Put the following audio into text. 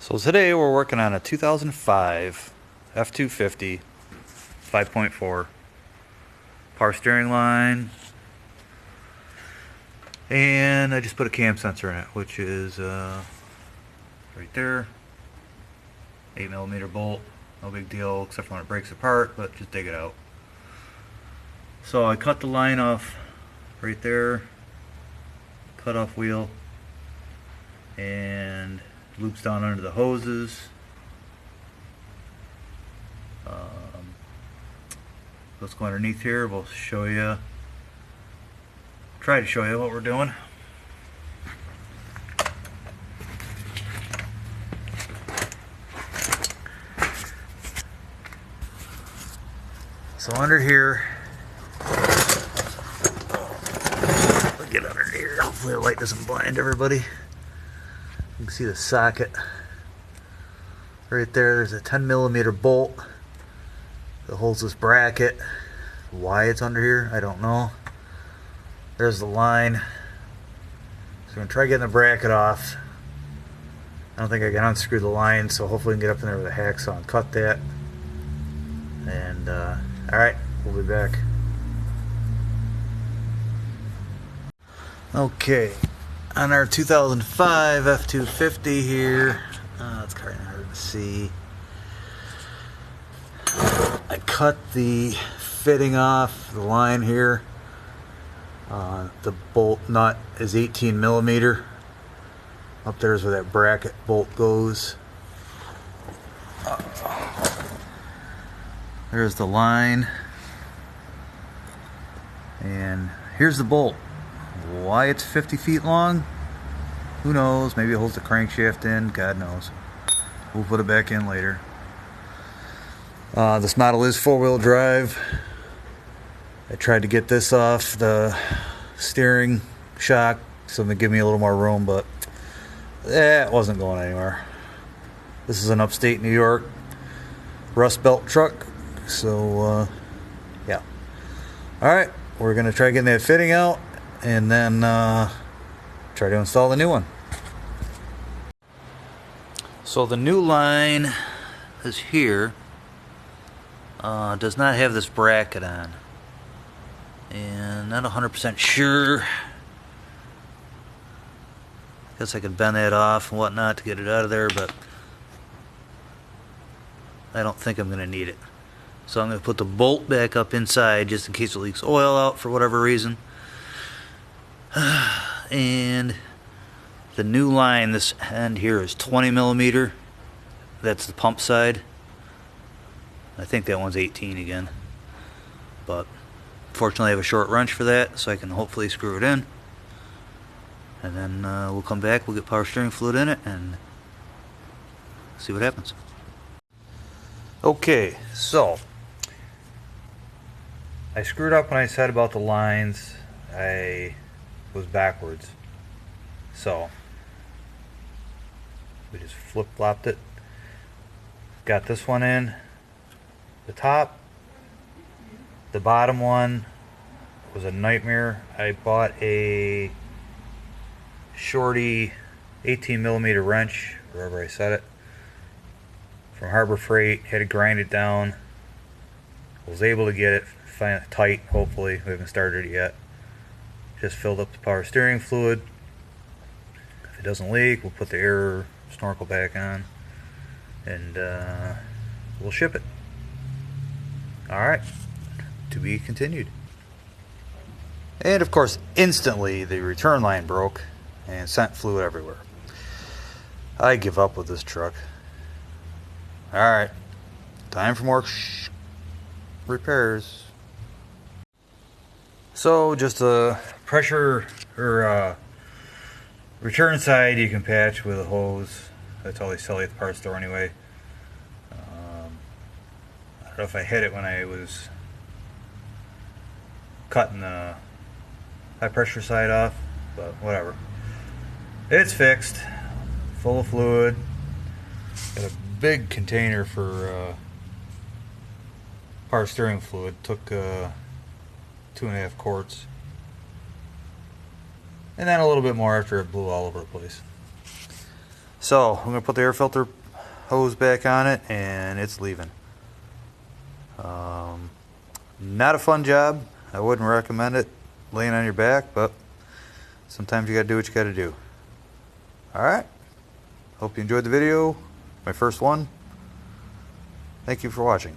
So today we're working on a 2005 F250 5.4 power steering line, and I just put a cam sensor in it, which is right there, 8mm bolt. No big deal except for when it breaks apart, but just dig it out. So I cut the line off right there, cut off wheel, and loops down under the hoses. Let's go underneath here. We'll show you, try to show you what we're doing. So under here, we'll get under here. Hopefully the light doesn't blind everybody. You can see the socket right there. There's a 10mm bolt that holds this bracket. Why it's under here, I don't know. There's the line. So I'm going to try getting the bracket off. I don't think I can unscrew the line, so hopefully we can get up in there with a hacksaw and cut that. And alright, we'll be back. Okay, on our 2005 F250 here, it's kind of hard to see. I cut the fitting off the line here. The bolt nut is 18mm. Up there is where that bracket bolt goes. There's the line. And here's the bolt. Why it's 50 feet long? Who knows? Maybe it holds the crankshaft in. God knows. We'll put it back in later. This model is four-wheel drive. I tried to get this off the steering shock so they give me a little more room, but it wasn't going anywhere. This is an upstate New York Rust Belt truck, so yeah. Alright, we're going to try getting that fitting out and then try to install the new one. So the new line is here. Does not have this bracket on, and not 100% sure. Guess I could bend that off and whatnot to get it out of there, but I don't think I'm going to need it. So I'm going to put the bolt back up inside just in case it leaks oil out for whatever reason. And the new line, this end here is 20mm. That's the pump side. I think that one's 18 again, but fortunately I have a short wrench for that, so I can hopefully screw it in, and then we'll come back, we'll get power steering fluid in it and see what happens. Okay, so I screwed up when I said about the lines. I was backwards, so we just flip-flopped it. Got this one in the top. The bottom one was a nightmare. I bought a shorty 18mm wrench, wherever I set it, from Harbor Freight. Had to grind it down. Was able to get it tight, hopefully. We haven't started it yet. Just filled up the power steering fluid. If it doesn't leak, we'll put the air snorkel back on and we'll ship it. Alright, to be continued. And of course, instantly the return line broke and sent fluid everywhere. I give up with this truck. Alright, time for more repairs. So just a pressure or return side you can patch with a hose. That's all they sell you at the parts store anyway. I don't know if I hit it when I was cutting the high pressure side off, but whatever. It's fixed, full of fluid. Got a big container for power steering fluid. Took 2.5 quarts. And then a little bit more after it blew all over the place. So I'm going to put the air filter hose back on it, and it's leaving. Not a fun job. I wouldn't recommend it laying on your back, but sometimes you gotta do what you gotta do. Alright, hope you enjoyed the video, my first one. Thank you for watching.